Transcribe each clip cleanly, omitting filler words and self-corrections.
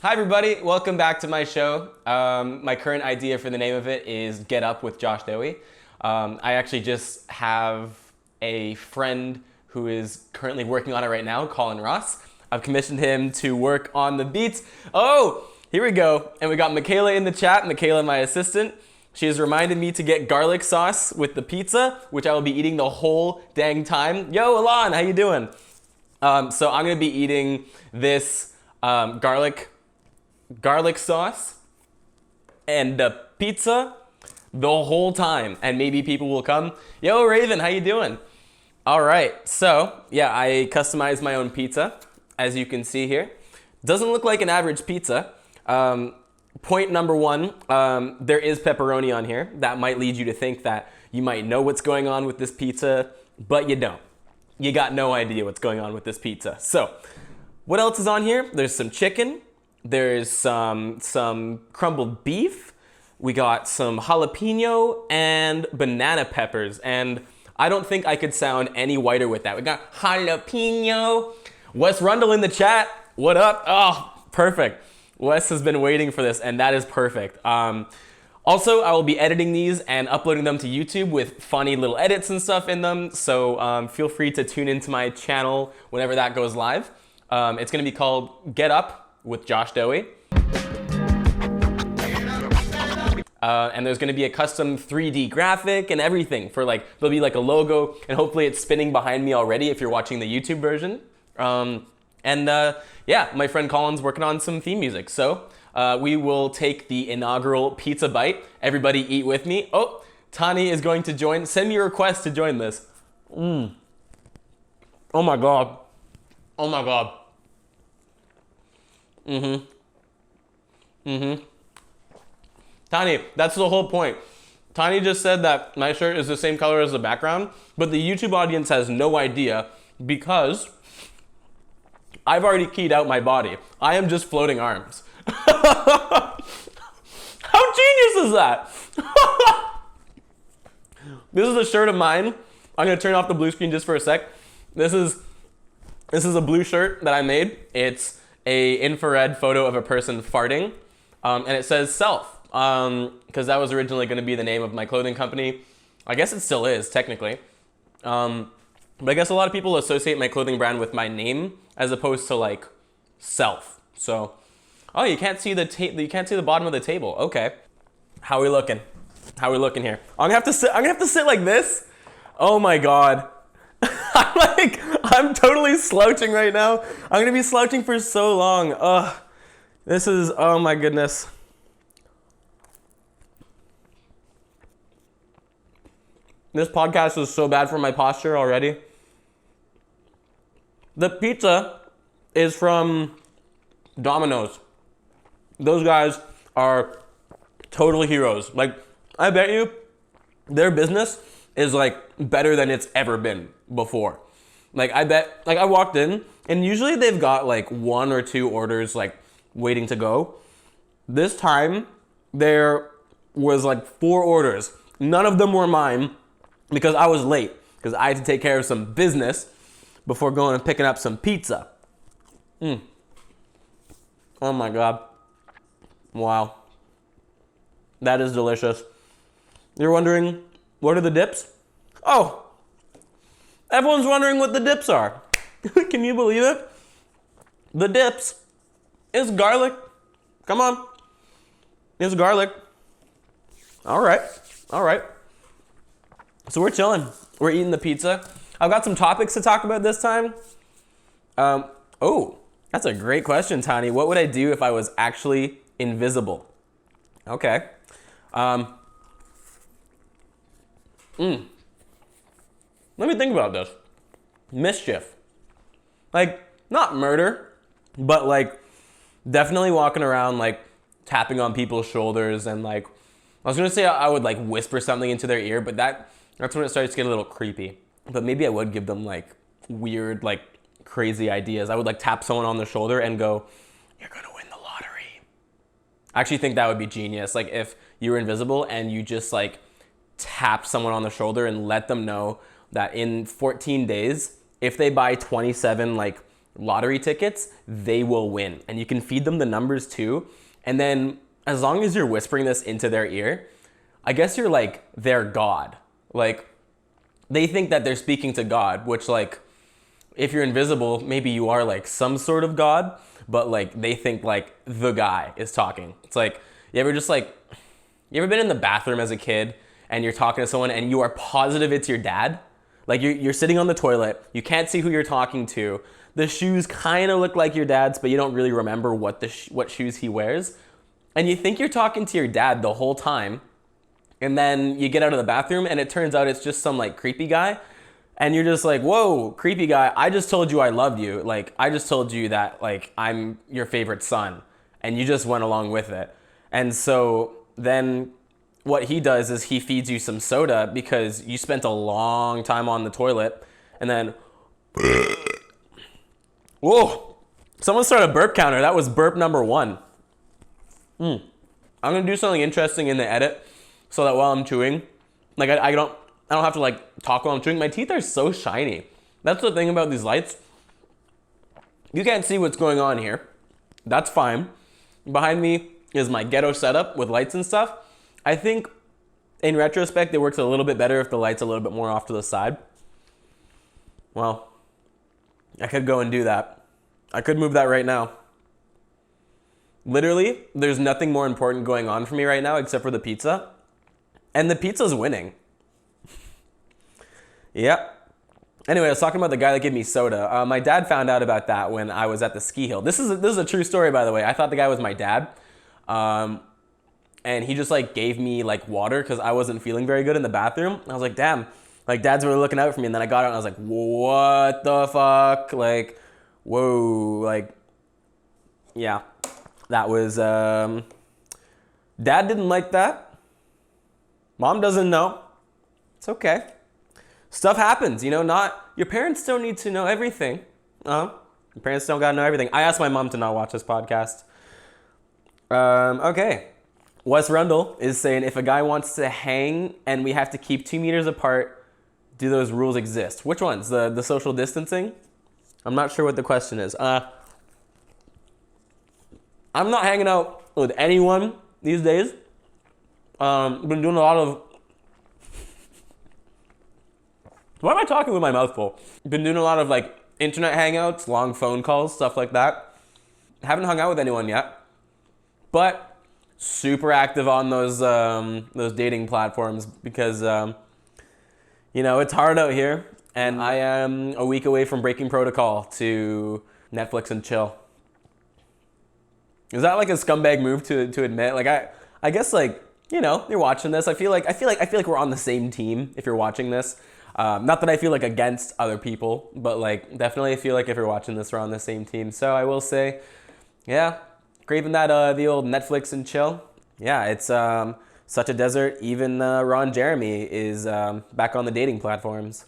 Hi everybody, welcome back to my show. My current idea for the name of it is Get Up with Josh Dohy. I actually just have a friend who is currently working on it right now, Colin Ross. I've commissioned him to work on the beats. Oh, here we go. And we got Michaela in the chat, Michaela, my assistant. She has reminded me to get garlic sauce with the pizza, which I will be eating the whole dang time. Yo, Alon, how you doing? So I'm gonna be eating this garlic sauce and the pizza the whole time, and maybe people will come. Yo, Raven, how you doing? All right, so yeah, I customized my own pizza, as you can see here. Doesn't look like an average pizza. Point number one, there is pepperoni on here. That might lead you to think that you might know what's going on with this pizza, but you don't. You got no idea what's going on with this pizza. So, what else is on here? There's some chicken. There's some crumbled beef. We got some jalapeno and banana peppers. And I don't think I could sound any whiter with that. We got jalapeno. Wes Rundle in the chat. What up? Oh, perfect. Wes has been waiting for this, and that is perfect. Also, I will be editing these and uploading them to YouTube with funny little edits and stuff in them. So feel free to tune into my channel whenever that goes live. It's going to be called Get Up with Josh Dohy. And there's going to be a custom 3D graphic and everything for there'll be like a logo, and hopefully it's spinning behind me already if you're watching the YouTube version. Yeah, my friend Colin's working on some theme music. So we will take the inaugural pizza bite. Everybody eat with me. Oh, Tanya is going to join. Send me a request to join this. Oh my God. Oh my God. Tanya, that's the whole point. Tanya just said that my shirt is the same color as the background, but the YouTube audience has no idea because I've already keyed out my body. I am just floating arms. How genius is that? This is a shirt of mine. I'm gonna turn off the blue screen just for a sec. This is a blue shirt that I made. It's a infrared photo of a person farting, and it says self, because that was originally gonna be the name of my clothing company. I guess it still is, technically. But I guess a lot of people associate my clothing brand with my name as opposed to self. So, oh, you can't see the bottom of the table. Okay, how are we looking? How are we looking here? I'm gonna have to sit like this. Oh my God, I'm totally slouching right now. I'm gonna be slouching for so long. Oh my goodness. This podcast is so bad for my posture already. The pizza is from Dominos. Those guys are total heroes. I bet you their business is better than it's ever been before. I bet, I walked in and usually they've got one or two orders waiting to go. This time there was 4 orders. None of them were mine because I was late because I had to take care of some business before going and picking up some pizza. Oh my God. Wow. That is delicious. You're wondering, what are the dips? Oh, everyone's wondering what the dips are. Can you believe it? The dips is garlic. Come on. It's garlic. All right. So we're chilling. We're eating the pizza. I've got some topics to talk about this time. Oh, that's a great question, Tanya. What would I do if I was actually invisible? Okay. Let me think about this. Mischief. Not murder, but definitely walking around tapping on people's shoulders and I was gonna say I would whisper something into their ear, but that's when it starts to get a little creepy. But maybe I would give them weird, crazy ideas. I would tap someone on the shoulder and go, "You're gonna win the lottery." I actually think that would be genius. If you were invisible and you just tap someone on the shoulder and let them know that in 14 days, if they buy 27 lottery tickets, they will win. And you can feed them the numbers too. And then as long as you're whispering this into their ear, I guess you're like their God. Like they think that they're speaking to God, which like if you're invisible, maybe you are like some sort of God, but like they think like the guy is talking. It's like, you ever been in the bathroom as a kid and you're talking to someone and you are positive it's your dad? Like you're sitting on the toilet, you can't see who you're talking to. The shoes kind of look like your dad's, but you don't really remember what shoes he wears. And you think you're talking to your dad the whole time. And then you get out of the bathroom and it turns out it's just some like creepy guy. And you're just like, whoa, creepy guy, I just told you I loved you. Like, I just told you that like I'm your favorite son. And you just went along with it. And so then what he does is he feeds you some soda because you spent a long time on the toilet. And then, whoa, someone started a burp counter. That was burp number 1. I'm gonna do something interesting in the edit so that while I'm chewing, like I don't have to like talk while I'm chewing. My teeth are so shiny. That's the thing about these lights. You can't see what's going on here. That's fine. Behind me is my ghetto setup with lights and stuff. I think in retrospect, it works a little bit better if the light's a little bit more off to the side. Well, I could go and do that. I could move that right now. Literally, there's nothing more important going on for me right now except for the pizza. And the pizza's winning. Yep. Anyway, I was talking about the guy that gave me soda. My dad found out about that when I was at the ski hill. This is a true story, by the way. I thought the guy was my dad. And he just like gave me like water because I wasn't feeling very good in the bathroom. I was like, damn, like dad's really looking out for me. And then I got out and I was like, what the fuck? Like, whoa, like, yeah. That was, dad didn't like that. Mom doesn't know. It's okay. Stuff happens, you know, your parents don't need to know everything. Your parents don't gotta know everything. I asked my mom to not watch this podcast. Okay. Wes Rundle is saying, if a guy wants to hang and we have to keep 2 meters apart, do those rules exist? Which ones? The social distancing? I'm not sure what the question is. I'm not hanging out with anyone these days. Been doing a lot of... Why am I talking with my mouth full? Been doing a lot of like internet hangouts, long phone calls, stuff like that. Haven't hung out with anyone yet, but super active on those dating platforms because you know, it's hard out here, and I am a week away from breaking protocol to Netflix and chill. Is that like a scumbag move to admit? Like I guess like, you know, you're watching this. I feel like we're on the same team if you're watching this. Not that I feel like against other people, but like definitely I feel like if you're watching this, we're on the same team. So I will say, yeah, craving that the old Netflix and chill. Yeah, it's such a desert. Even Ron Jeremy is back on the dating platforms.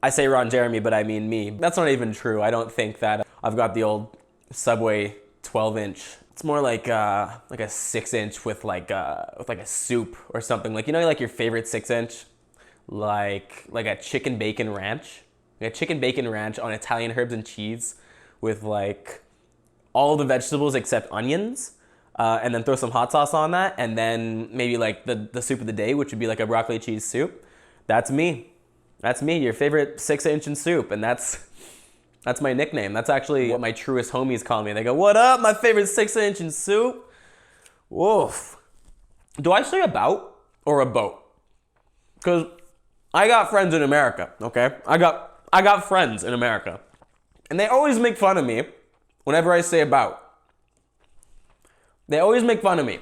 I say Ron Jeremy, but I mean me. That's not even true. I don't think that I've got the old Subway 12-inch. It's more like a 6-inch with like a soup or something. Like, you know, like your favorite 6-inch, like a chicken bacon ranch, like a chicken bacon ranch on Italian herbs and cheese with like all the vegetables except onions, and then throw some hot sauce on that, and then maybe like the soup of the day, which would be like a broccoli cheese soup. That's me. That's me, your favorite 6-inch in soup, and that's my nickname. That's actually what my truest homies call me. They go, "What up, my favorite 6-inch in soup?" Woof. Do I say about or a boat? Because I got friends in America, okay? I got friends in America. And they always make fun of me whenever I say about. They always make fun of me.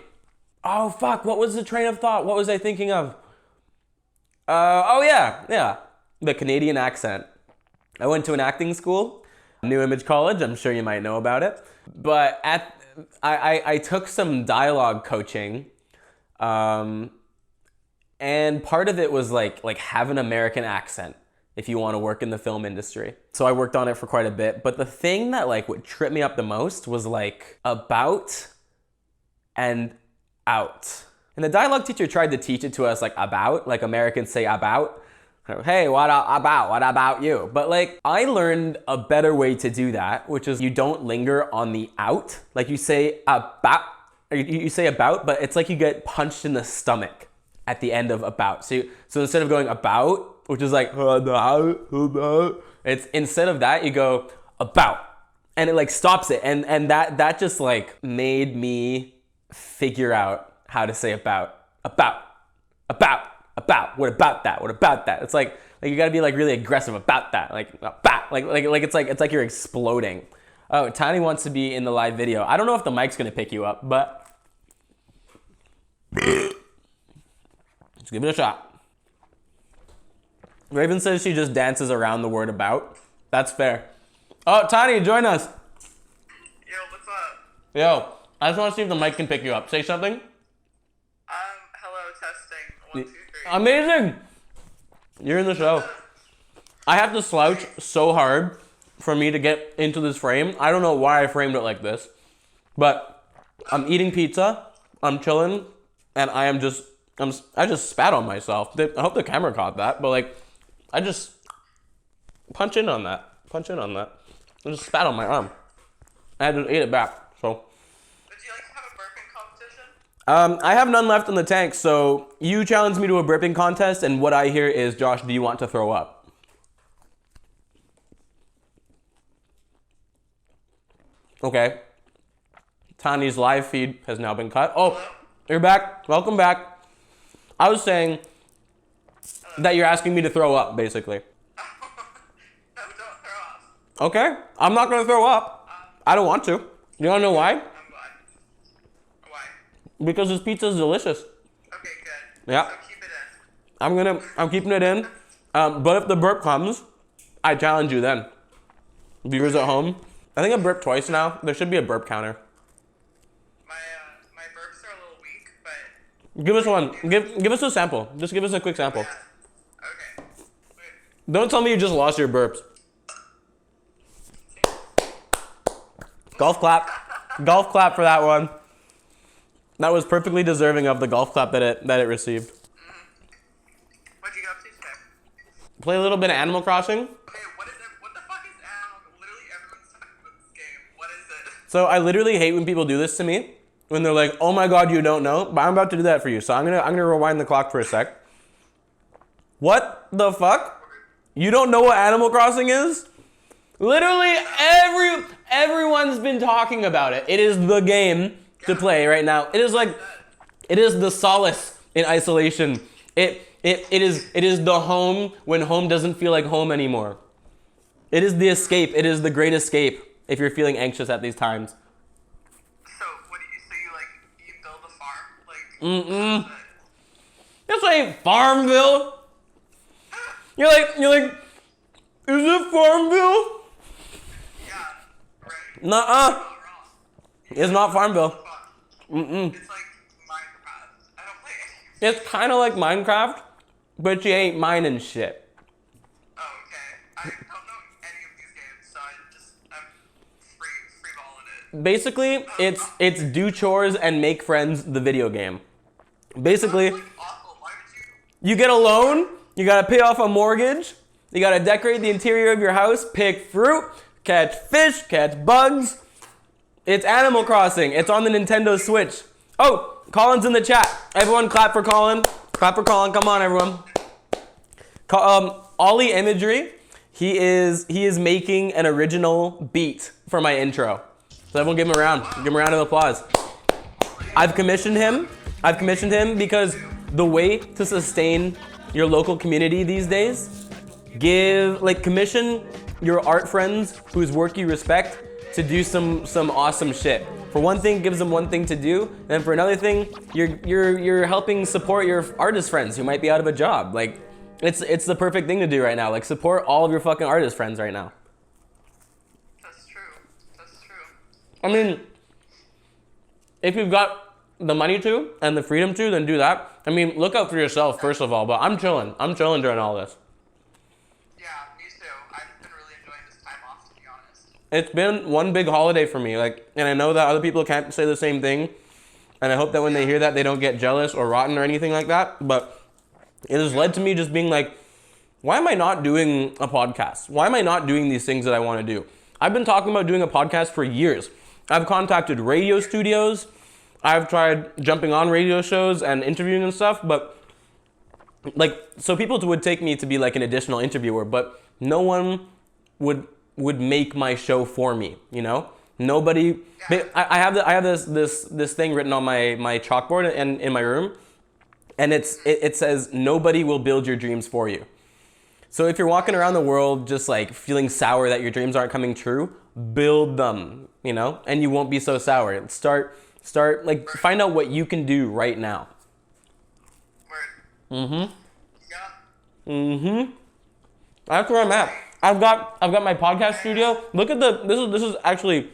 Oh, fuck, what was the train of thought? What was I thinking of? Oh, yeah. The Canadian accent. I went to an acting school, New Image College. I'm sure you might know about it. But I took some dialogue coaching, and part of it was like have an American accent if you want to work in the film industry. So I worked on it for quite a bit. But the thing that like would trip me up the most was like about and out. And the dialogue teacher tried to teach it to us like about, like Americans say about. Hey, what about you? But like, I learned a better way to do that, which is you don't linger on the out. Like you say about, you say about, but it's like you get punched in the stomach at the end of about. So instead of going about, which is like, it's instead of that, you go about. And it like stops it. And that just like made me figure out how to say about. What about that? It's like you gotta be like really aggressive about that. Like it's like you're exploding. Oh, Tanya wants to be in the live video. I don't know if the mic's gonna pick you up, but let's give it a shot. Raven says she just dances around the word about. That's fair. Oh, Tanya, join us. Yo, what's up? Yo, I just want to see if the mic can pick you up. Say something. Hello, testing. 1, 2, 3. Amazing. You're in the show. I have to slouch so hard for me to get into this frame. I don't know why I framed it like this, but I'm eating pizza. I'm chilling, and I just spat on myself. I hope the camera caught that, but like, I just punch in on that. I just spat on my arm. I had to eat it back, so. Would you like to have a burping competition? I have none left in the tank, so you challenged me to a burping contest, and what I hear is, Josh, do you want to throw up? Okay. Tanya's live feed has now been cut. Oh, hello? You're back. Welcome back. I was saying that you're asking me to throw up, basically. No, don't throw up. Okay, I'm not gonna throw up. I don't want to. You wanna know why? I'm glad. Why? Because this pizza is delicious. Okay, good. Yeah. So keep it in. I'm keeping it in. But if the burp comes, I challenge you then. Viewers at home, I think I burped twice now. There should be a burp counter. My burps are a little weak, but... Give us one. Give us a sample. Just give us a quick sample. Yeah. Okay. Wait. Don't tell me you just lost your burps. Golf clap. Golf clap for that one. That was perfectly deserving of the golf clap that it received. What'd you get up to today? Play a little bit of Animal Crossing. Okay, what the fuck is Animal? Literally everyone's talking about this game. What is it? So I literally hate when people do this to me. When they're like, oh my god, you don't know? But I'm about to do that for you. So I'm gonna rewind the clock for a sec. What the fuck? You don't know what Animal Crossing is? Literally everyone's been talking about it. It is the game to play right now. It is the solace in isolation. It is the home when home doesn't feel like home anymore. It is the escape. It is the great escape if you're feeling anxious at these times. So what do you build a farm? Like This ain't Farmville. You're like, is it Farmville? Yeah, right. Nuh-uh. It's not Farmville. It's like Minecraft. I don't play any. It's kind of like Minecraft, but you ain't mining shit. Oh, okay. I don't know any of these games, so I'm freeballing it. Basically, it's do chores and make friends, the video game. Basically, Like, awful. Why would you get a loan, you gotta pay off a mortgage, you gotta decorate the interior of your house, pick fruit, catch fish, catch bugs. It's Animal Crossing. It's on the Nintendo Switch. Oh, Colin's in the chat. Everyone clap for Colin. Clap for Colin. Come on, everyone. Ollie Imagery, he is making an original beat for my intro. So everyone give him a round. Give him a round of applause. I've commissioned him because the way to sustain your local community these days, commission your art friends whose work you respect to do some awesome shit. For one thing, gives them one thing to do, and for another thing, you're helping support your artist friends who might be out of a job. Like, it's the perfect thing to do right now. Like, support all of your fucking artist friends right now. That's true. I mean, if you've got the money to and the freedom to, then do that. I mean, look out for yourself first of all. But I'm chilling during all this. Yeah, me too. I've been really enjoying this time off, to be honest. It's been one big holiday for me, and I know that other people can't say the same thing, and I hope that when they hear that, they don't get jealous or rotten or anything like that, but it has led to me just being like, why am I not doing a podcast? Why am I not doing these things that I want to do? I've been talking about doing a podcast for years. I've contacted radio studios. I've tried jumping on radio shows and interviewing and stuff, but like, so people would take me to be like an additional interviewer, but no one would make my show for me, you know? Nobody. I have this thing written on my chalkboard and in my room, and it says nobody will build your dreams for you. So if you're walking around the world just like feeling sour that your dreams aren't coming true, build them, you know, and you won't be so sour. Start like find out what you can do right now. Yeah. That's where I'm at. I've got my podcast studio. Look at this is actually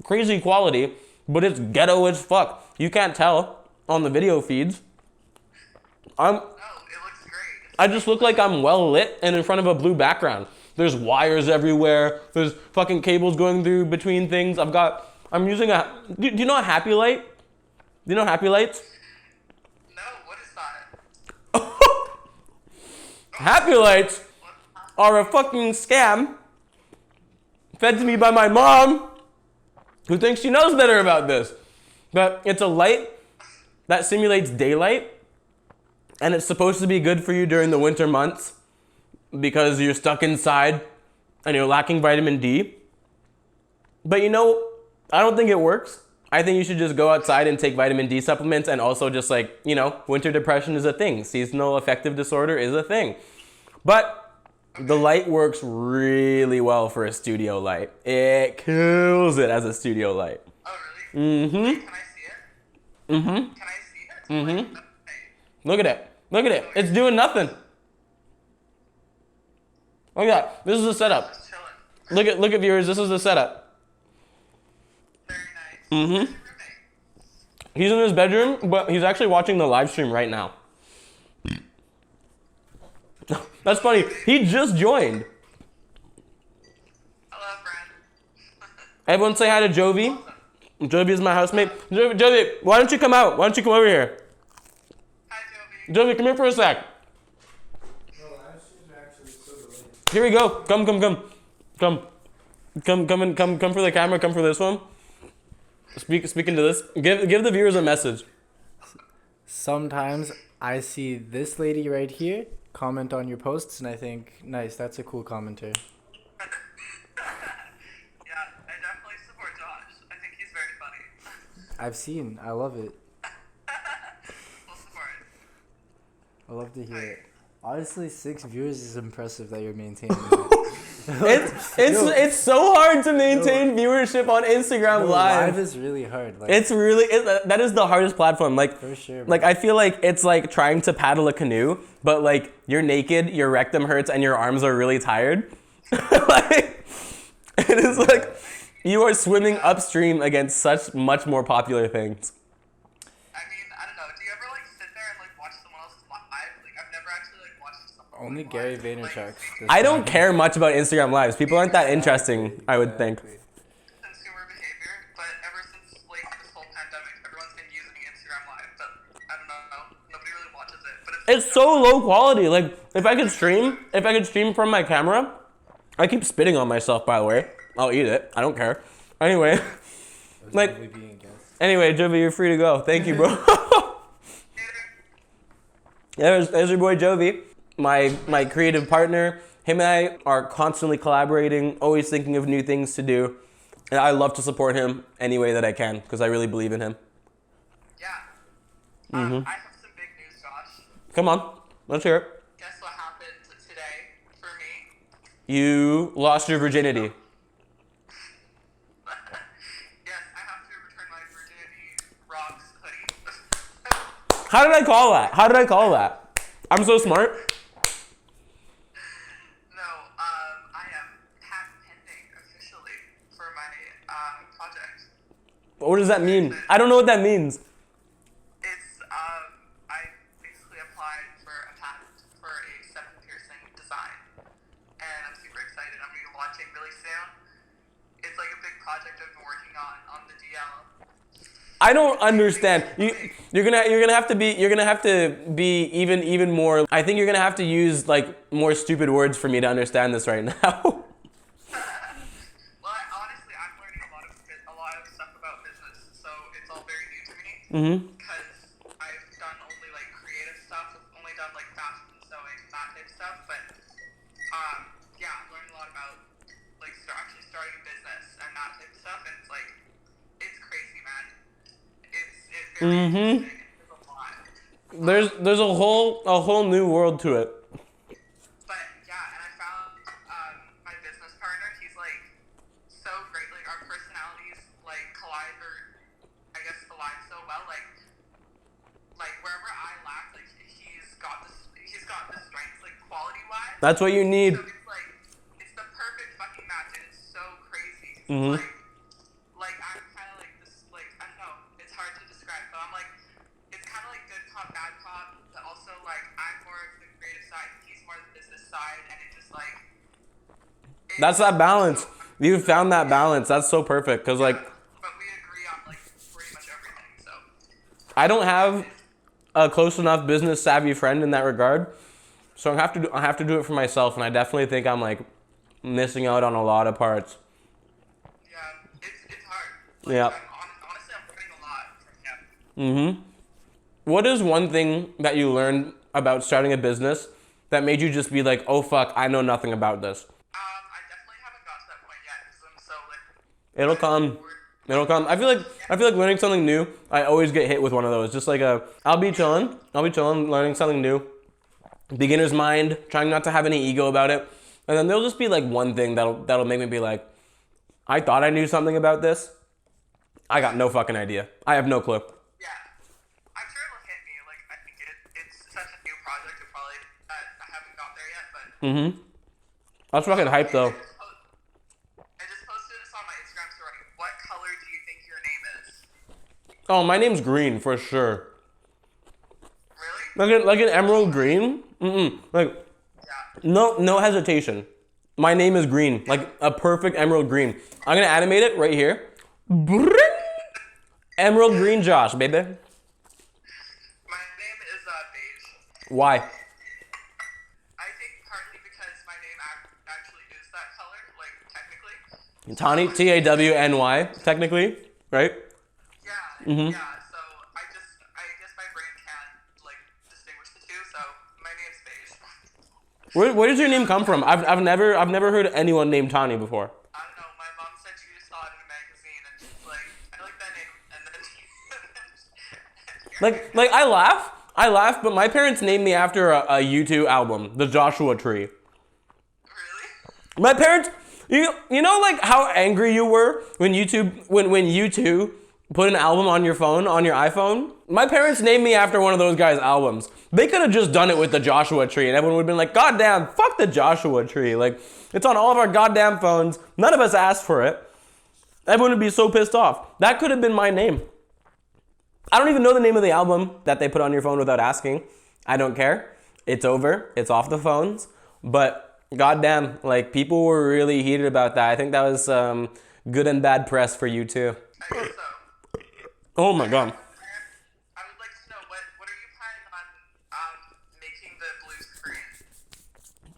crazy quality, but it's ghetto as fuck. You can't tell on the video feeds. No, it looks great. I just look like I'm well lit and in front of a blue background. There's wires everywhere. There's fucking cables going through between things. I'm using do you know a Happy Light? Do you know Happy Lights? No, what is that? Happy Lights are a fucking scam fed to me by my mom, who thinks she knows better about this. But it's a light that simulates daylight, and it's supposed to be good for you during the winter months because you're stuck inside and you're lacking vitamin D. But you know, I don't think it works. I think you should just go outside and take vitamin D supplements, and also just like, you know, winter depression is a thing. Seasonal affective disorder is a thing. But the light works really well for a studio light. It kills it as a studio light. Oh, really? Can I see it? Can I see it? Look at it. Look at it. It's doing nothing. Look at that. This is the setup. Just chilling. Look at viewers. This is the setup. Very nice. He's in his bedroom, but he's actually watching the live stream right now. That's funny. He just joined. Hello, friend. Everyone say hi to Jovie. Jovie is my housemate. Jovie, why don't you come out? Why don't you come over here? Hi, Jovie. Jovie, come here for a sec. Here we go. Come for the camera. Come for this one. Speaking to this. Give the viewers a message. Sometimes I see this lady right here comment on your posts, and I think, nice, that's a cool commenter. Yeah, I definitely support Josh. I think he's very funny. I've seen. I love it. We'll support it. I love to hear it. Honestly, 6 viewers is impressive that you're maintaining that. It's so hard to maintain viewership on Instagram Live. Live is really hard. Like, That is the hardest platform. Like, for sure. Like, I feel like it's like trying to paddle a canoe, but like you're naked, your rectum hurts, and your arms are really tired. Like, it is like you are swimming upstream against such much more popular things. I mean, I don't know. Do you ever like sit there and like watch someone else live? Like, I've never actually like watched someone. Only Gary Vaynerchuk's. I don't care much about Instagram Lives. People aren't that interesting, I would think. Consumer behavior, but ever since like this whole pandemic, everyone's been using Instagram Live. But I don't know. Nobody really watches it. But It's so low quality. Like, if I could stream from my camera, I keep spitting on myself, by the way. I'll eat it. I don't care. Anyway, like, anyway, Jovie, you're free to go. Thank you, bro. There's your boy Jovie, my creative partner. Him and I are constantly collaborating, always thinking of new things to do. And I love to support him any way that I can, because I really believe in him. yeah. I have some big news, Josh. Come on, let's hear it. Guess what happened today for me? You lost your virginity. Yes, I have to return my virginity rocks hoodie. How did I call that? I'm so smart. No, I am patent pending officially for my project. What does that mean? I don't know what that means. It's I basically applied for a patent for a 7-piercing design, and I'm super excited. I'm gonna be launching really soon. It's like a big project I've been working on the DL I don't understand. You're gonna have to be even more. I think you're gonna have to use like more stupid words for me to understand this right now. Well, honestly, I'm learning a lot of stuff about business, so it's all very new to me. Because I've done only like creative stuff, only done like fashion, sewing, that type of stuff. But yeah, I'm learning a lot about like actually starting a business and that type of stuff. And it's like, it's crazy, man. It's very interesting. There's a lot. There's a whole new world to it. But yeah, and I found my business partner. He's like so great. Like our personalities like collide, or I guess align so well. Like wherever I lack, like he's got the strengths, like quality wise. That's what you need. So it's like it's the perfect fucking match, and it's so crazy. Mhm. Like I'm kind of like this. Like I don't know. It's hard to describe. So I'm like, it's kind of like good cop, bad cop, but also like I'm more of the creative side, he's more the business side, and it just like. That's that balance. You found that balance. That's so perfect. Cause like But we agree on like pretty much everything. So. I don't have a close enough business savvy friend in that regard, so I have to do it for myself. And I definitely think I'm like missing out on a lot of parts. Yeah, it's hard. Like, Yeah. Honestly, I'm learning a lot from him. What is one thing that you learned about starting a business that made you just be like, oh fuck, I know nothing about this? I definitely haven't got to that point yet because I'm so like. It'll come. It'll come. I feel like learning something new, I always get hit with one of those. Just like I'll be chilling, learning something new. Beginner's mind, trying not to have any ego about it. And then there'll just be like one thing that'll make me be like, I thought I knew something about this. I got no fucking idea. I have no clue. Yeah, I'm sure it'll hit me. Like I think it's such a new project. It probably I haven't got there yet, but. That's fucking hype though. I just posted this on my Instagram story. What color do you think your name is? Oh, my name's Green for sure. Really? Like an emerald green? Like Yeah. no hesitation. My name is Green, like a perfect emerald green. I'm gonna animate it right here. Emerald green Josh, baby. My name is beige. Why? I think partly because my name actually is that color, like technically. Tawny, Tawny, technically, right? Yeah. Yeah. So I guess my brain can't like distinguish the two. So my name's beige. Where does your name come from? I've never heard anyone named Tawny before. I don't know. My mom said she just saw it in a magazine, and she's like, "I like that name." And then Like I laugh, but my parents named me after a U2 album, The Joshua Tree. Really? My parents, you know like how angry you were when U2 put an album on your phone, on your iPhone? My parents named me after one of those guys' albums. They could have just done it with The Joshua Tree and everyone would have been like, God damn, fuck The Joshua Tree. Like, it's on all of our goddamn phones. None of us asked for it. Everyone would be so pissed off. That could have been my name. I don't even know the name of the album that they put on your phone without asking. I don't care. It's over. It's off the phones. But goddamn, like people were really heated about that. I think that was good and bad press for you too. I guess so. Oh my god. I would like to know what are you planning on making the blue screen?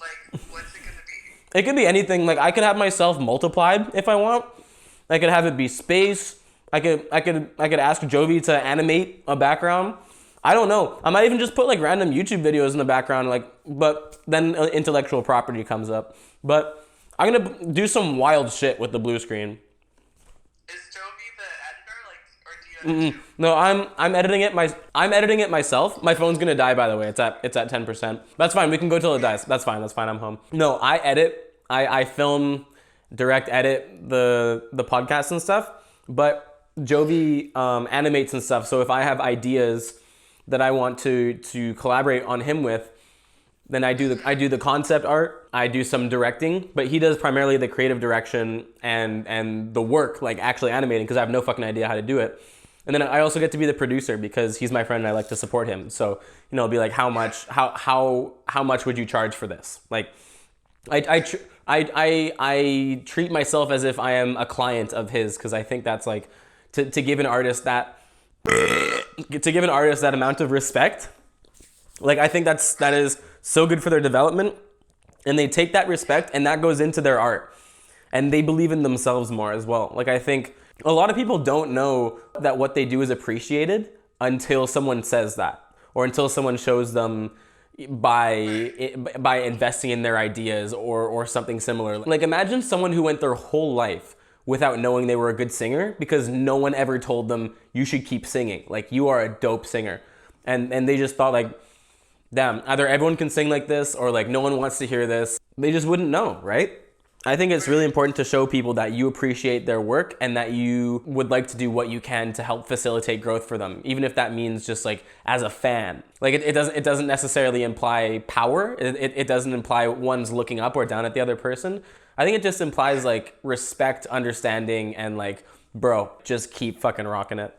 Like, what's it gonna be? It could be anything. Like I could have myself multiplied if I want. I could have it be space. I could ask Jovie to animate a background. I don't know. I might even just put like random YouTube videos in the background, like, but then intellectual property comes up. But I'm gonna do some wild shit with the blue screen. Is Jovie the editor, like, or do you edit too? No, I'm editing it. I'm editing it myself. My phone's gonna die, by the way. It's at 10%. That's fine. We can go till it dies. That's fine. I'm home. No, I edit. I film, direct, edit the podcast and stuff. But Jovie animates and stuff. So if I have ideas that I want to collaborate on him with, then I do the concept art. I do some directing, but he does primarily the creative direction and the work, like actually animating, because I have no fucking idea how to do it. And then I also get to be the producer because he's my friend and I like to support him. So, you know, it'll be like, how much would you charge for this? Like, I treat myself as if I am a client of his, because I think that's like to give an artist that to give an artist that amount of respect, like I think that is so good for their development, and they take that respect and that goes into their art, and they believe in themselves more as well. Like I think a lot of people don't know that what they do is appreciated until someone says that, or until someone shows them by investing in their ideas or something similar. Like imagine someone who went their whole life without knowing they were a good singer because no one ever told them you should keep singing. Like you are a dope singer. And they just thought like, damn, either everyone can sing like this or like no one wants to hear this. They just wouldn't know, right? I think it's really important to show people that you appreciate their work and that you would like to do what you can to help facilitate growth for them, even if that means just like as a fan. Like it doesn't necessarily imply power. It doesn't imply one's looking up or down at the other person. I think it just implies like respect, understanding, and like, bro, just keep fucking rocking it.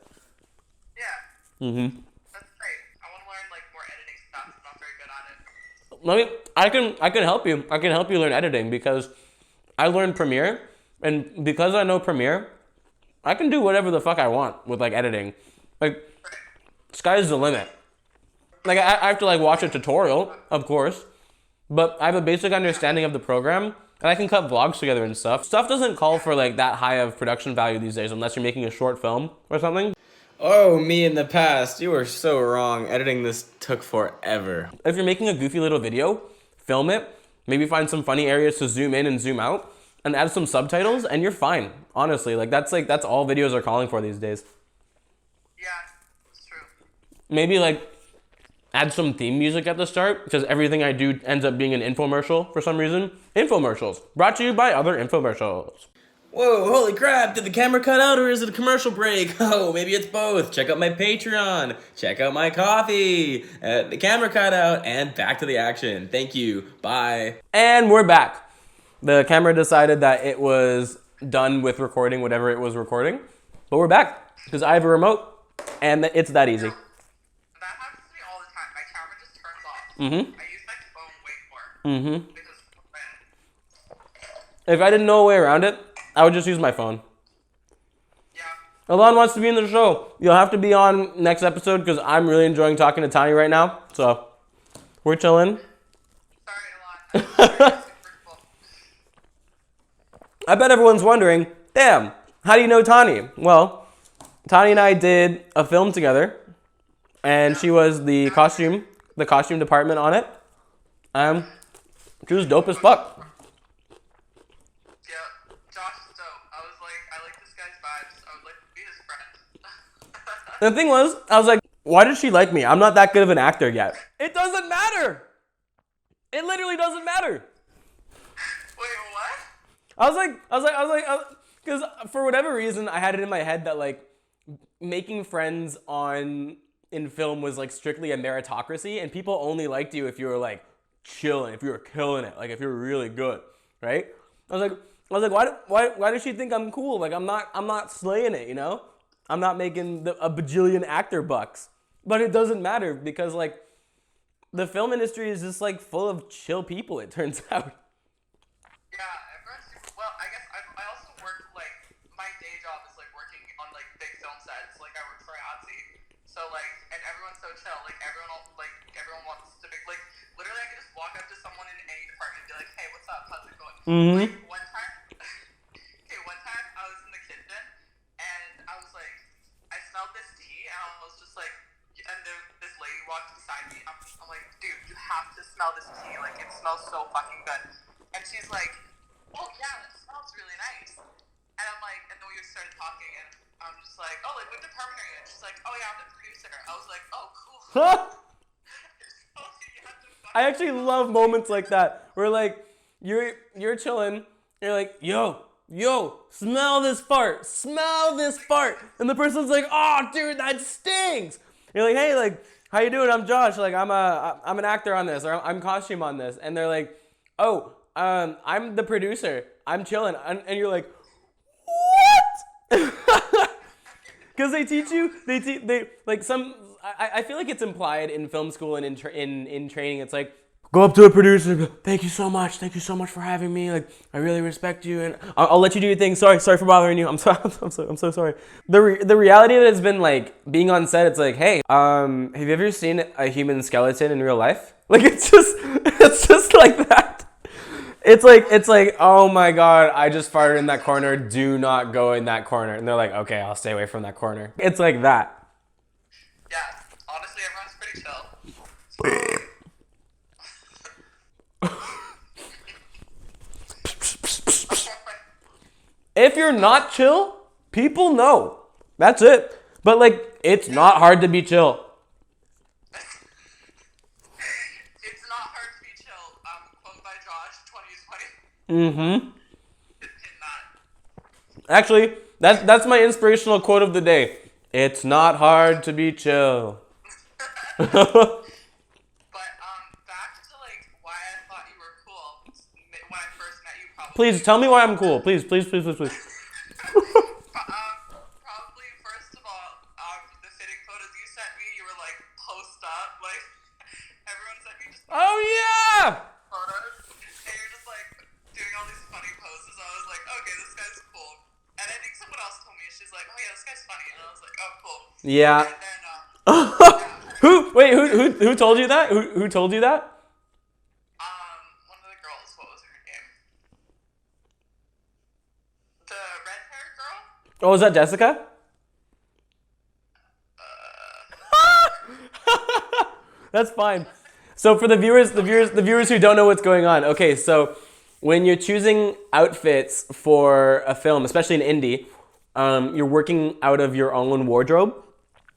Yeah. Mm-hmm. That's great. I want to learn like more editing stuff. I'm not very good at it. I can help you. I can help you learn editing because I learned Premiere, and because I know Premiere, I can do whatever the fuck I want with like editing. Like, sky's the limit. Like I have to like watch a tutorial, of course, but I have a basic understanding of the program, and I can cut vlogs together and stuff. Stuff doesn't call for like that high of production value these days unless you're making a short film or something. Oh, me in the past. You were so wrong. Editing this took forever. If you're making a goofy little video, film it. Maybe find some funny areas to zoom in and zoom out and add some subtitles and you're fine. Honestly, that's all videos are calling for these days. Yeah, it's true. Maybe like add some theme music at the start because everything I do ends up being an infomercial for some reason. Infomercials. Brought to you by other infomercials. Whoa, holy crap, did the camera cut out or is it a commercial break? Oh, maybe it's both. Check out my Patreon. Check out my coffee. The camera cut out and back to the action. Thank you. Bye. And we're back. The camera decided that it was done with recording whatever it was recording. But we're back because I have a remote and it's that easy. That happens to me all the time. My camera just turns off. Mm-hmm. I use my phone way more. Mm-hmm. Because if I didn't know a way around it, I would just use my phone. Yeah. Alon wants to be in the show. You'll have to be on next episode because I'm really enjoying talking to Tanya right now. So, we're chilling. Sorry, Alon. I bet everyone's wondering, damn, how do you know Tanya? Well, Tanya and I did a film together, and she was the costume department on it. She was dope as fuck. The thing was, I was like, why does she like me? I'm not that good of an actor yet. It doesn't matter. It literally doesn't matter. Wait, what? I was like, because for whatever reason, I had it in my head that like making friends in film was like strictly a meritocracy, and people only liked you if you were like chilling, if you were killing it, like if you were really good, right? I was like, why does she think I'm cool? Like I'm not slaying it, you know? I'm not making a bajillion actor bucks. But it doesn't matter because like the film industry is just like full of chill people, it turns out. Yeah, everyone's super, well, I guess I also work like my day job is like working on like big film sets. Like I work for IATSE. So like and everyone's so chill. Like everyone wants to be like literally I can just walk up to someone in any department and be like, "Hey, what's up? How's it going?" Mm-hmm. Like one time I was in the kitchen and I was like, I smelled this tea and I was just like, and this lady walked beside me. I'm like, dude, you have to smell this tea. Like it smells so fucking good. And she's like, oh yeah, it smells really nice. And I'm like, and then we started talking and I'm just like, oh, like what department are you in? She's like, oh yeah, I'm the producer. I was like, oh cool. I actually love moments like that where like you're chilling, you're like, yo, smell this fart, and the person's like, oh dude, that stinks. You're like, hey, like, how you doing? I'm Josh, like I'm an actor on this, or I'm costume on this, and they're like, oh, I'm the producer, I'm chilling, and you're like, what? Because they teach you, they like some. I feel like it's implied in film school and in training. It's like go up to a producer and go, thank you so much for having me. Like, I really respect you, and I'll let you do your thing. Sorry for bothering you. I'm so sorry. The reality of it has been like being on set. It's like, hey, have you ever seen a human skeleton in real life? Like, it's just like that. It's like, oh my god, I just farted in that corner. Do not go in that corner. And they're like, okay, I'll stay away from that corner. It's like that. Yeah, honestly, everyone's pretty chill. If you're not chill, people know. That's it. But like, it's not hard to be chill. It's not hard to be chill. Quote by Josh, 2020. Actually, that's my inspirational quote of the day. It's not hard to be chill. But back to like why I thought you were cool when I first met you. Probably. Please tell me why I'm cool. Please. Probably first of all, the fitting photos you sent me, you were like post up, like everyone sent me just Oh yeah. photos, and you're just like doing all these funny poses. I was like, okay, this guy's cool. And I think someone else told me, she's like, oh yeah, this guy's funny, and I was like, oh cool. Yeah. And then Who told you that? Who told you that? one of the girls, what was her name? The red-haired girl? Oh, is that Jessica? That's fine. So for the viewers who don't know what's going on. Okay, so when you're choosing outfits for a film, especially an indie, you're working out of your own wardrobe.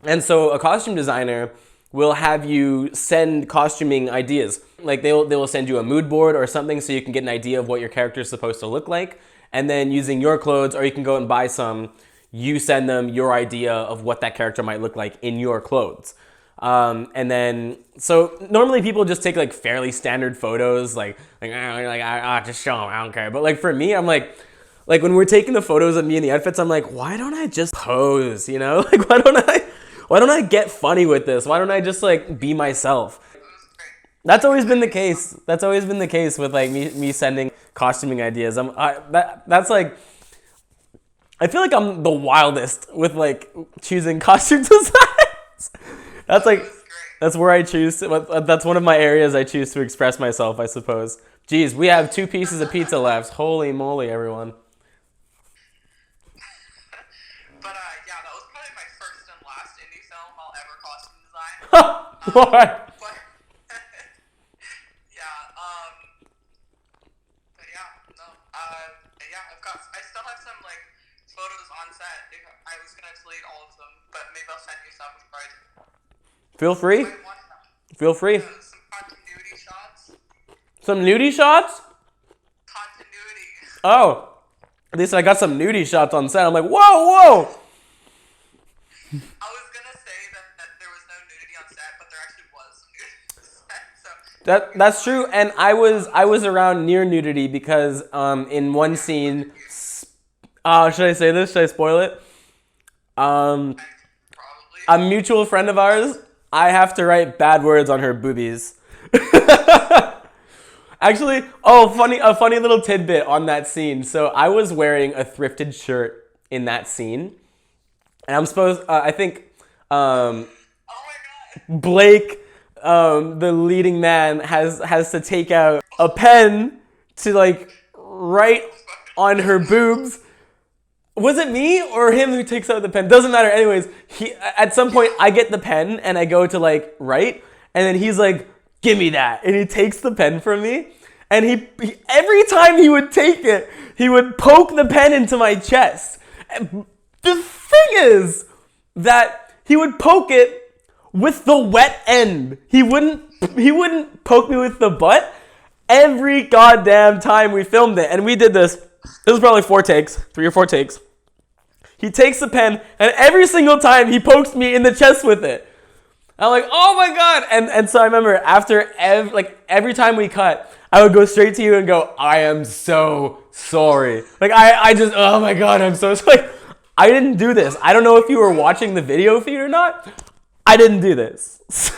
And so a costume designer will have you send costuming ideas. Like they will send you a mood board or something so you can get an idea of what your character is supposed to look like. And then using your clothes, or you can go and buy some, you send them your idea of what that character might look like in your clothes. And then, so normally people just take like fairly standard photos, just show them, I don't care. But like for me, I'm like when we're taking the photos of me in the outfits, I'm like, why don't I just pose, you know? Like, why don't I get funny with this? Why don't I just like be myself? That's always been the case. That's always been the case with like me sending costuming ideas. That's like, I feel like I'm the wildest with like choosing costume designs. That's where I choose. That's one of my areas I choose to express myself, I suppose. Geez, we have 2 pieces of pizza left. Holy moly, everyone. But yeah, that was probably my first and last indie film I'll ever costume design. What? But yeah, but yeah, no, yeah, I still have some like photos on set. I was gonna delete all of them, but maybe I'll send you some before I do. Feel free. Feel free. Some continuity shots. Some nudie shots? Continuity. Oh. At least I got some nudie shots on set. I'm like, whoa. I was gonna say that there was no nudity on set, but there actually was some nudity on set. So That's true, and I was around near nudity because in one scene, should I say this? Should I spoil it? probably. A mutual friend of ours, I have to write bad words on her boobies. Actually, a funny little tidbit on that scene. So I was wearing a thrifted shirt in that scene, and I'm supposed, I think, Oh my god. Blake, the leading man, has to take out a pen to like write on her boobs. Was it me or him who takes out the pen? Doesn't matter. Anyways, at some point I get the pen and I go to like write, and then he's like, "Give me that," and he takes the pen from me, and he every time he would take it, he would poke the pen into my chest. And the thing is that he would poke it with the wet end. He wouldn't poke me with the butt every goddamn time we filmed it. And we did this. It was probably 3 or 4 takes. He takes the pen, and every single time he pokes me in the chest with it. I'm like, oh my god! And so I remember after every time we cut, I would go straight to you and go, I am so sorry. Like I just, oh my god, I'm so sorry. Like, I didn't do this. I don't know if you were watching the video feed or not. I didn't do this. So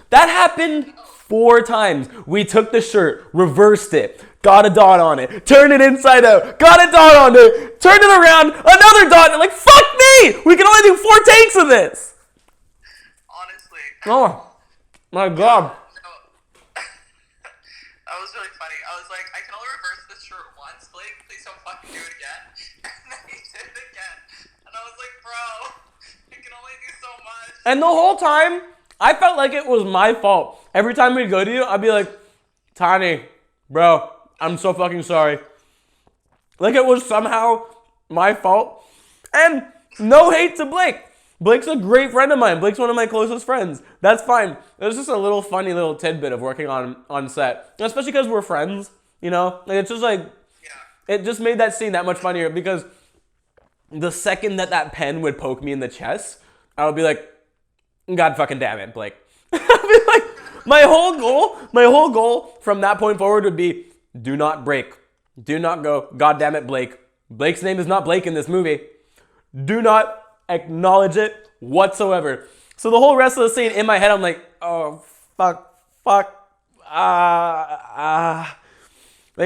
that happened 4 times. We took the shirt, reversed it, got a dot on it, turned it inside out, got a dot on it, turned it around, another dot. Like, fuck me! We can only do 4 takes of this. Honestly. Oh, my God. No. That was really funny. I was like, I can only reverse this shirt once. Blake, please don't fucking do it again. And then he did it again. And I was like, bro, I can only do so much. And the whole time, I felt like it was my fault. Every time we'd go to you, I'd be like, Tanya, bro, I'm so fucking sorry. Like it was somehow my fault. And no hate to Blake. Blake's a great friend of mine. Blake's one of my closest friends. That's fine. It was just a little funny little tidbit of working on set. Especially because we're friends, you know? Like it's just like, Yeah. it just made that scene that much funnier because the second that pen would poke me in the chest, I would be like, God fucking damn it, Blake. I'd be like, my whole goal from that point forward would be, do not break. Do not go, God damn it, Blake. Blake's name is not Blake in this movie. Do not acknowledge it whatsoever. So the whole rest of the scene in my head, I'm like, oh, fuck. Like,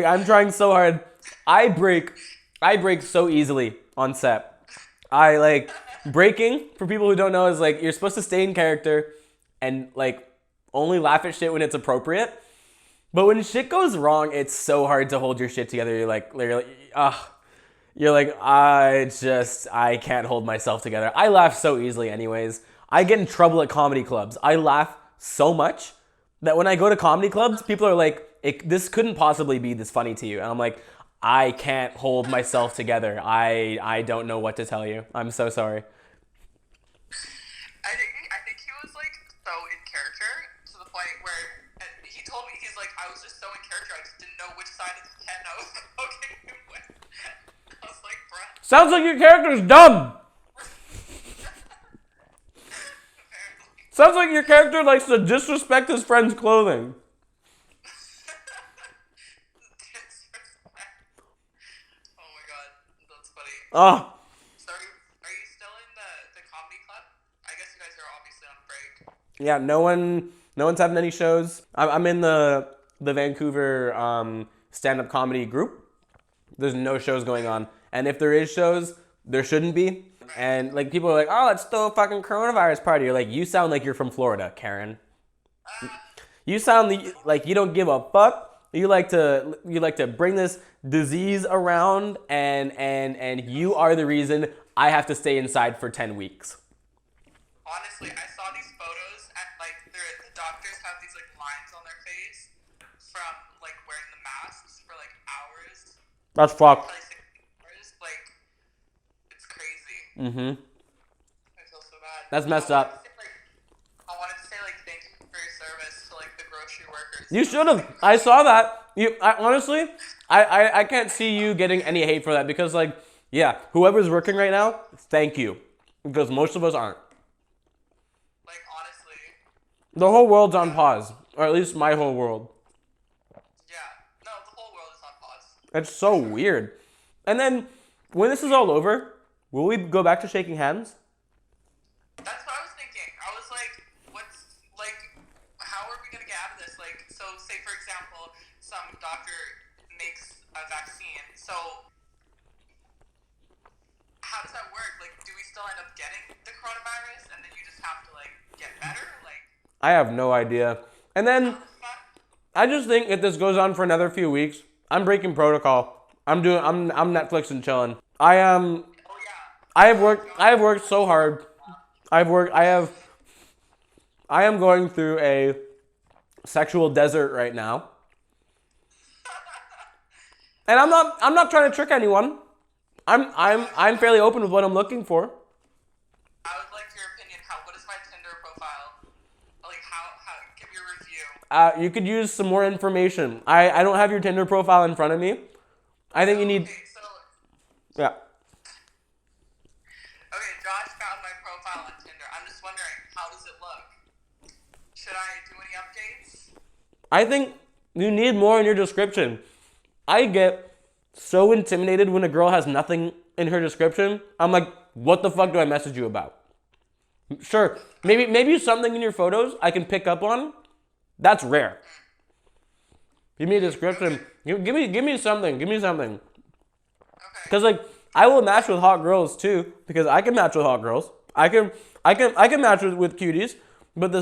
I'm trying so hard. I break so easily on set. Breaking, for people who don't know, is like, you're supposed to stay in character and like only laugh at shit when it's appropriate. But when shit goes wrong, it's so hard to hold your shit together. You're like, I can't hold myself together. I laugh so easily anyways. I get in trouble at comedy clubs. I laugh so much that when I go to comedy clubs, people are like, this couldn't possibly be this funny to you. And I'm like, I can't hold myself together. I don't know what to tell you. I'm so sorry. I think he was like so in character to the point where he told me, he's like, I was just so in character, I just didn't know which side of the pen I was poking him with. I was like, bruh. Sounds like your character's dumb. Sounds like your character likes to disrespect his friend's clothing. Oh my God, that's funny. Oh. So are you still in the comedy club? I guess you guys are obviously on break. Yeah, no one's having any shows. I'm in the Vancouver stand-up comedy group. There's no shows going on. And if there is shows, there shouldn't be. And like people are like, oh, let's throw a fucking coronavirus party. You're like, you sound like you're from Florida, Karen. You sound like you don't give a fuck. You like to bring this disease around, and you are the reason I have to stay inside for 10 weeks. Honestly, I saw these photos at like the doctors have these like lines on their face from like wearing the masks for like hours. That's fucked. Hours. Like, it's crazy. Mm-hmm. I feel so bad. That's messed up. I wanted to say thank you for your service to like the grocery workers. You should have. I saw that. Honestly, I can't see you getting any hate for that because whoever's working right now, thank you, because most of us aren't. Like honestly. The whole world's on pause, or at least my whole world. Yeah. No, the whole world is on pause. It's so weird. And then when this is all over, will we go back to shaking hands? That's what I was thinking. I was like, how are we going to get out of this? Like, so say, for example, some doctor makes a vaccine. So how does that work? Like, do we still end up getting the coronavirus and then you just have to, get better? Like, I have no idea. And then I just think if this goes on for another few weeks, I'm breaking protocol. I'm Netflix and chilling. I have worked so hard. I am going through a sexual desert right now. And I'm not trying to trick anyone. I'm fairly open with what I'm looking for. I would like your opinion. What is my Tinder profile? How give your review. You could use some more information. I don't have your Tinder profile in front of me. I think you need. Okay, so. Yeah. Okay, Josh found my profile on Tinder. I'm just wondering, how does it look? Should I do any updates? I think you need more in your description. I get so intimidated when a girl has nothing in her description. I'm like, what the fuck do I message you about? Sure, maybe something in your photos I can pick up on, That's rare. Give me a description. Give me something. Give me something. Okay. Because like I will match with hot girls too. Because I can match with hot girls. I can match with cuties. But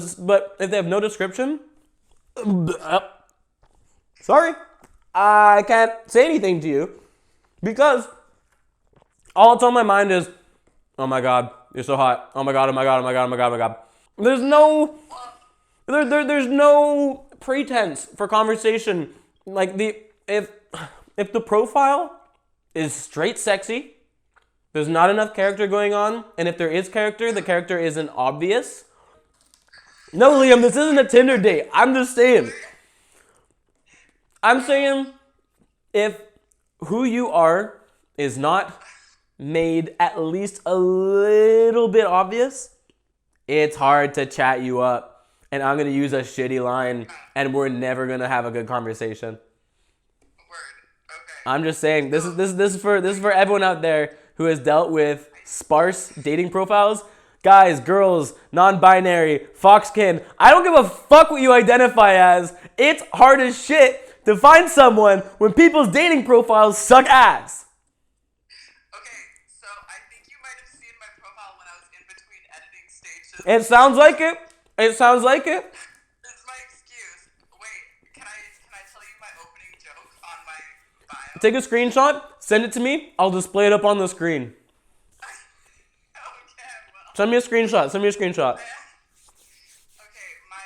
if they have no description, sorry, I can't say anything to you because all that's on my mind is, oh my god, you're so hot. Oh my god, oh my god, oh my god, oh my god, oh my god. There's no pretense for conversation. Like if the profile is straight sexy, there's not enough character going on, and if there is character, the character isn't obvious. No, Liam, this isn't a Tinder date. I'm just saying. I'm saying if who you are is not made at least a little bit obvious, it's hard to chat you up. And I'm going to use a shitty line and we're never going to have a good conversation. Word. Okay. I'm just saying this is for everyone out there who has dealt with sparse dating profiles. Guys, girls, non-binary, foxkin. I don't give a fuck what you identify as. It's hard as shit to find someone when people's dating profiles suck ass. Okay, so I think you might have seen my profile when I was in between editing stages. It sounds like it. It sounds like it. This is my excuse. Wait, can I tell you my opening joke on my bio? Take a screenshot, send it to me. I'll display it up on the screen. Okay, well. Send me a screenshot. Send me a screenshot. Okay, my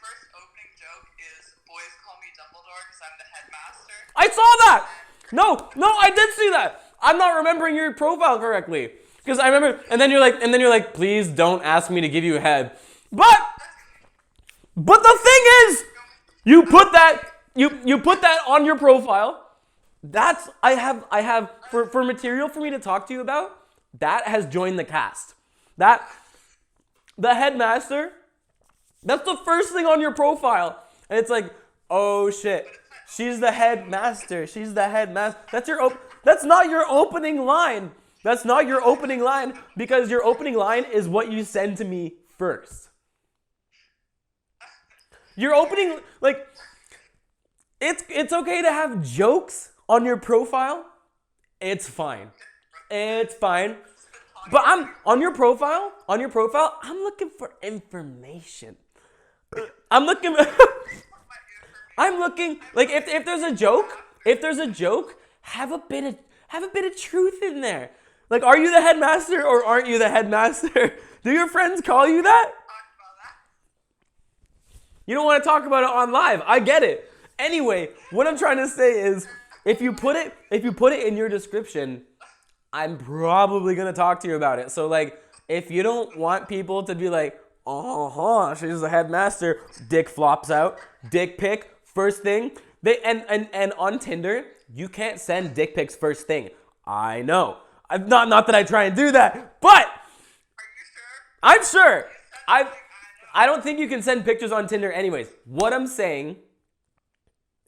first opening joke is boys call me Dumbledore because I'm the headmaster. I saw that. No, I did see that. I'm not remembering your profile correctly because I remember. And then you're like, please don't ask me to give you a head. But the thing is, you put that on your profile. That's I have for material for me to talk to you about. That has joined the cast. That the headmaster. That's the first thing on your profile, and it's like, oh shit, she's the headmaster. She's the headmaster. That's not your opening line. That's not your opening line because your opening line is what you send to me first. Your opening, like, it's okay to have jokes on your profile. It's fine. It's fine. But I'm on your profile, I'm looking for information. I'm looking like if there's a joke, have a bit of truth in there. Like, are you the headmaster or aren't you the headmaster? Do your friends call you that? You don't want to talk about it on live. I get it. Anyway, what I'm trying to say is if you put it in your description, I'm probably going to talk to you about it. So like if you don't want people to be like, she's the headmaster, dick flops out, dick pic, first thing. And on Tinder, you can't send dick pics first thing. I know. Not that I try and do that, but Are you sure? I'm sure. I don't think you can send pictures on Tinder anyways. What I'm saying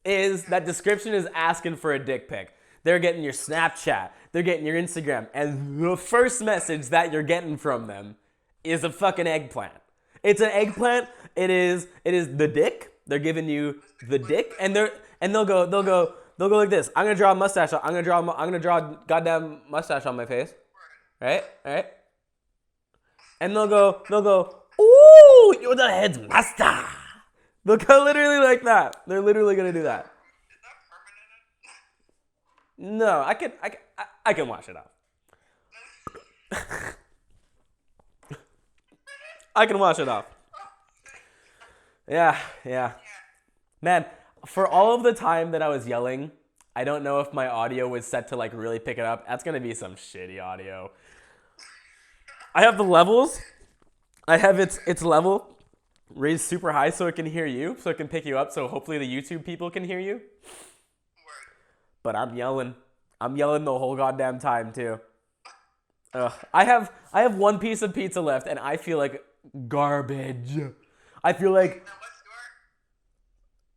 is that description is asking for a dick pic. They're getting your Snapchat. They're getting your Instagram. And the first message that you're getting from them is a fucking eggplant. It's an eggplant. It is the dick. They're giving you the dick. And they'll go like this. I'm gonna draw a mustache. I'm gonna draw a goddamn mustache on my face. Right? And they'll go, ooh, you're the headmaster. They'll go literally like that. They're literally gonna do that. Is that permanent? No, I can wash it off. I can wash it off. Yeah. Man, for all of the time that I was yelling, I don't know if my audio was set to like really pick it up. That's gonna be some shitty audio. I have the levels. I have its level raised super high so it can hear you, so it can pick you up, so hopefully the YouTube people can hear you. Word. But I'm yelling the whole goddamn time too. I have one piece of pizza left and I feel like garbage. I feel like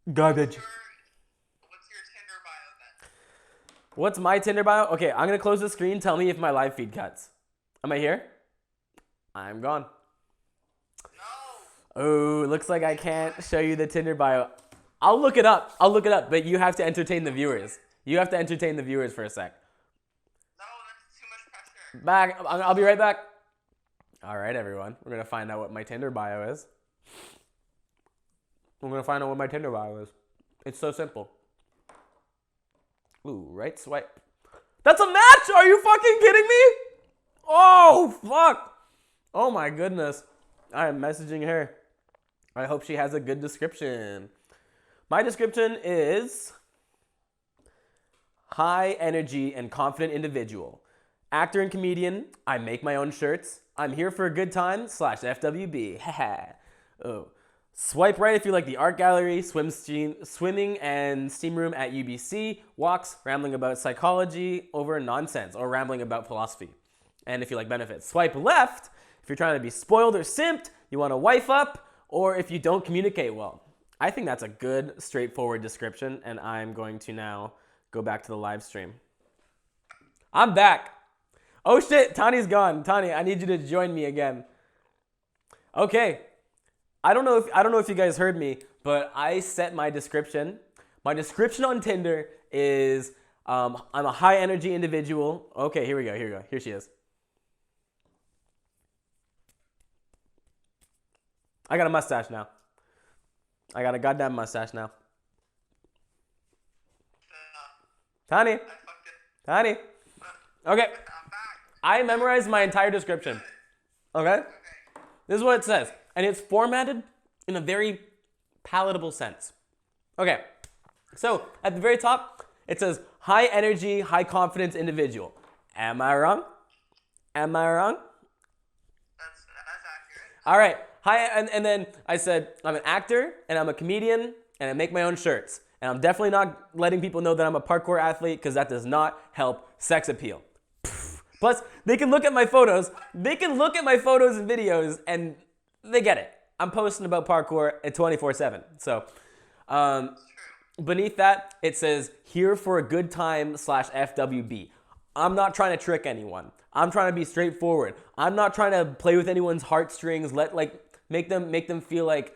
Now garbage. what's your Tinder bio then? What's my Tinder bio? Okay, I'm gonna close the screen. Tell me if my live feed cuts. Am I here? I'm gone. No. Oh, looks like I can't show you the Tinder bio. I'll look it up. But you have to entertain the viewers. You have to entertain the viewers for a sec. No, that's too much pressure. Back. I'll be right back. All right, everyone. We're going to find out what my Tinder bio is. It's so simple. Ooh, right swipe. That's a match! Are you fucking kidding me? Oh, fuck. Oh, my goodness. I am messaging her. I hope she has a good description. My description is high energy and confident individual. Actor and comedian. I make my own shirts. I'm here for a good time / FWB. Oh. Swipe right if you like the art gallery, swimming and steam room at UBC, walks, rambling about psychology over nonsense, or rambling about philosophy. And if you like benefits. Swipe left if you're trying to be spoiled or simped, you want to wife up, or if you don't communicate well. I think that's a good, straightforward description, and I'm going to now go back to the live stream. I'm back. Oh shit, Tanya's gone. Tanya, I need you to join me again. Okay. I don't know if you guys heard me, but I set my description. My description on Tinder is I'm a high energy individual. Okay, here we go. Here she is. I got a mustache now. I got a goddamn mustache now. Tanya. Tanya. Okay. I memorized my entire description. Okay? This is what it says. And it's formatted in a very palatable sense. Okay. So, at the very top, it says high energy, high confidence individual. Am I wrong? That's accurate. All right. Hi, and then I said I'm an actor and I'm a comedian and I make my own shirts. And I'm definitely not letting people know that I'm a parkour athlete because that does not help sex appeal. Plus, they can look at my photos. They can look at my photos and videos and they get it. I'm posting about parkour at 24/7. So, beneath that, it says here for a good time / FWB. I'm not trying to trick anyone. I'm trying to be straightforward. I'm not trying to play with anyone's heartstrings. Make them feel like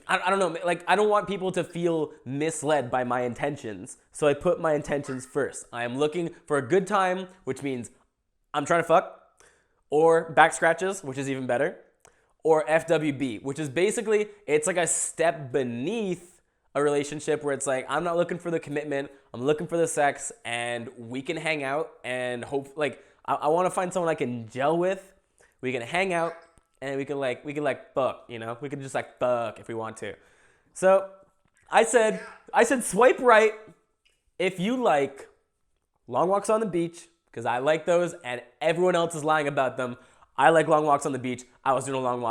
I don't know. Like I don't want people to feel misled by my intentions. So I put my intentions first. I am looking for a good time, which means I'm trying to fuck, or back scratches, which is even better, or FWB, which is basically it's like a step beneath a relationship where it's like I'm not looking for the commitment. I'm looking for the sex, and we can hang out and hope I want to find someone I can gel with. We can hang out and we can fuck, you know? We can just fuck if we want to. So I said swipe right if you like long walks on the beach, because I like those and everyone else is lying about them. I like long walks on the beach. I was doing a long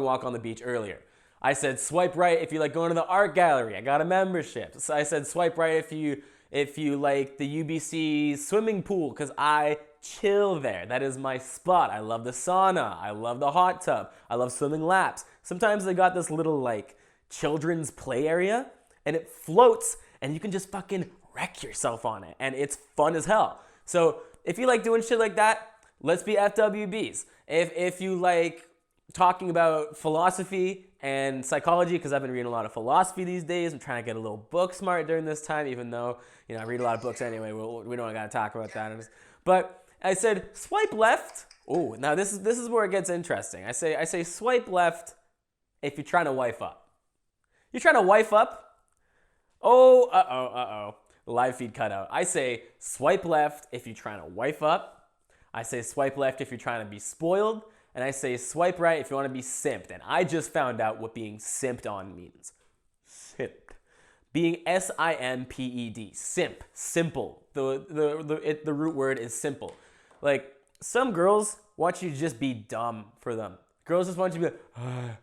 walk on the beach earlier. I said swipe right if you like going to the art gallery. I got a membership. So I said swipe right if you like the UBC swimming pool, because I chill there. That is my spot. I love the sauna. I love the hot tub. I love swimming laps. Sometimes they got this little children's play area and it floats and you can just fucking wreck yourself on it and it's fun as hell. So if you like doing shit like that, let's be FWBs. If you like talking about philosophy and psychology, because I've been reading a lot of philosophy these days. I'm trying to get a little book smart during this time, even though, I read a lot of books anyway. We don't got to talk about that. But I said swipe left. Oh, now this is where it gets interesting. I say swipe left if you're trying to wife up. You're trying to wife up? Oh, uh-oh. Live feed cut out. I say swipe left if you're trying to wife up. I say swipe left if you're trying to be spoiled. And I say swipe right if you want to be simped. And I just found out what being simped on means. Simped. Being S-I-M-P-E-D. Simp. Simple. The root word is simple. Like, some girls want you to just be dumb for them. Girls just want you to be like,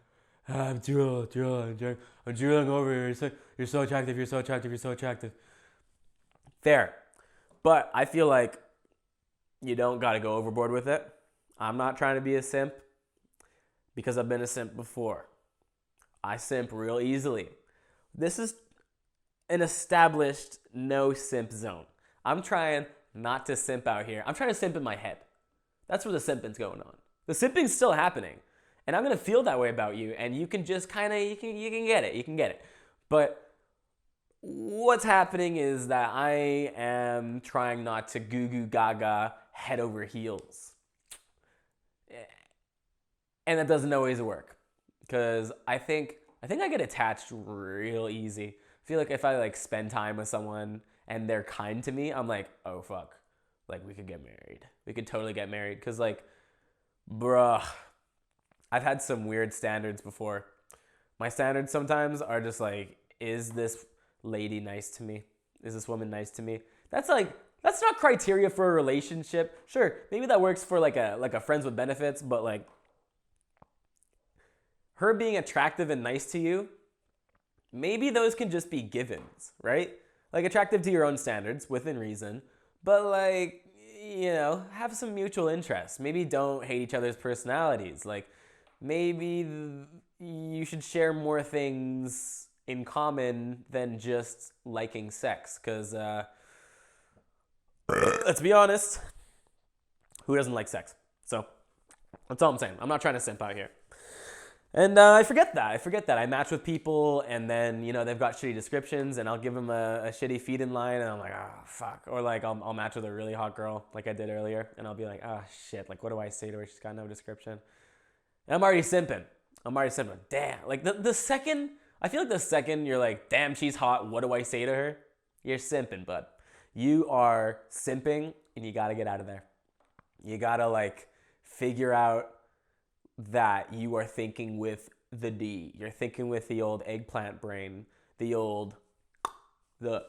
I'm drooling over you. You're so attractive. Fair. But I feel like you don't got to go overboard with it. I'm not trying to be a simp because I've been a simp before. I simp real easily. This is an established no simp zone. I'm trying not to simp out here. I'm trying to simp in my head. That's where the simping's going on. The simping's still happening. and I'm gonna feel that way about you, and you can just kind of you can get it. But what's happening is that I am trying not to goo goo gaga head over heels, and that doesn't always work because I think I get attached real easy. I feel like if I like spend time with someone and they're kind to me, I'm like, oh fuck, like we could get married. We could totally get married because like, bruh, I've had some weird standards before. My standards sometimes are just like, is this lady nice to me? Is this woman nice to me? That's not criteria for a relationship. Sure, maybe that works for like a friends with benefits, but like her being attractive and nice to you, maybe those can just be givens, right? Like attractive to your own standards within reason, but like, you know, have some mutual interests. Maybe don't hate each other's personalities. Like maybe you should share more things in common than just liking sex. Because let's be honest, who doesn't like sex? So that's all I'm saying. I'm not trying to simp out here. And I forget that. I match with people and then, you know, they've got shitty descriptions and I'll give them a shitty feed in line and I'm like, oh, fuck. Or like I'll match with a really hot girl like I did earlier and I'll be like, oh, shit. Like, what do I say to her? She's got no description. And I'm already simping. Damn. Like the second, I feel like the second you're like, damn, she's hot. What do I say to her? You're simping, bud. You are simping and you got to get out of there. You got to like figure out that you are thinking with the D. You're thinking with the old eggplant brain, the old, the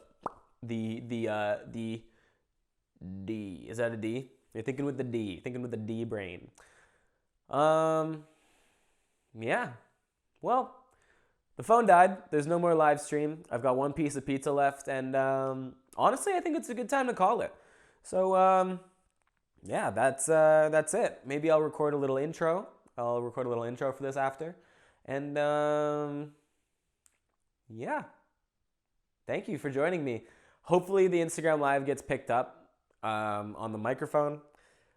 D. Is that a D? You're thinking with the D. Thinking with the D brain. Yeah. Well, the phone died. There's no more live stream. I've got one piece of pizza left, and honestly, I think it's a good time to call it. So, yeah, that's it. Maybe I'll record a little intro. For this after. And yeah. Thank you for joining me. Hopefully the Instagram Live gets picked up on the microphone.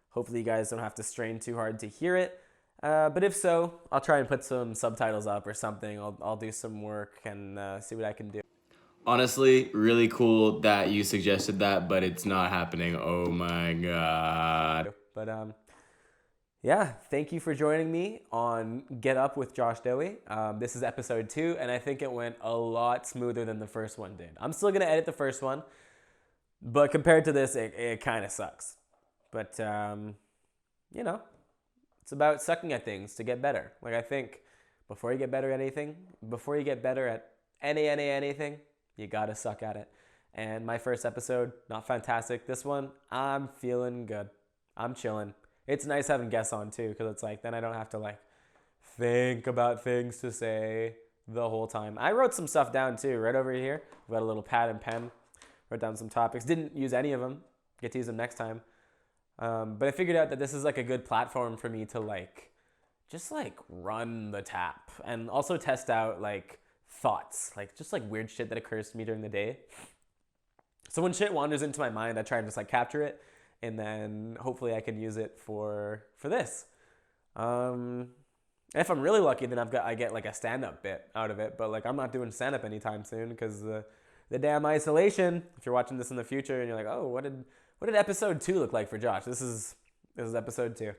Hopefully you guys don't have to strain too hard to hear it. But if so, I'll try and put some subtitles up or something. I'll do some work and see what I can do. Honestly, really cool that you suggested that, but it's not happening. Oh my God. But yeah, thank you for joining me on Get Up with Josh Dohy. This is episode 2, and I think it went a lot smoother than the first one did. I'm still going to edit the first one, but compared to this, it kind of sucks. But, you know, it's about sucking at things to get better. Like, I think before you get better at anything, anything, you got to suck at it. And my first episode, not fantastic. This one, I'm feeling good. I'm chilling. It's nice having guests on too, because it's like, then I don't have to like think about things to say the whole time. I wrote some stuff down too, right over here. I've got a little pad and pen, wrote down some topics. Didn't use any of them. Get to use them next time. But I figured out that this is like a good platform for me to like, just like run the tap and also test out like thoughts, like just like weird shit that occurs to me during the day. So when shit wanders into my mind, I try and just like capture it. And then hopefully I can use it for this. And if I'm really lucky, then I get like a stand-up bit out of it. But like I'm not doing stand-up anytime soon because the damn isolation. If you're watching this in the future and you're like, oh, what did episode 2 look like for Josh? This is episode 2.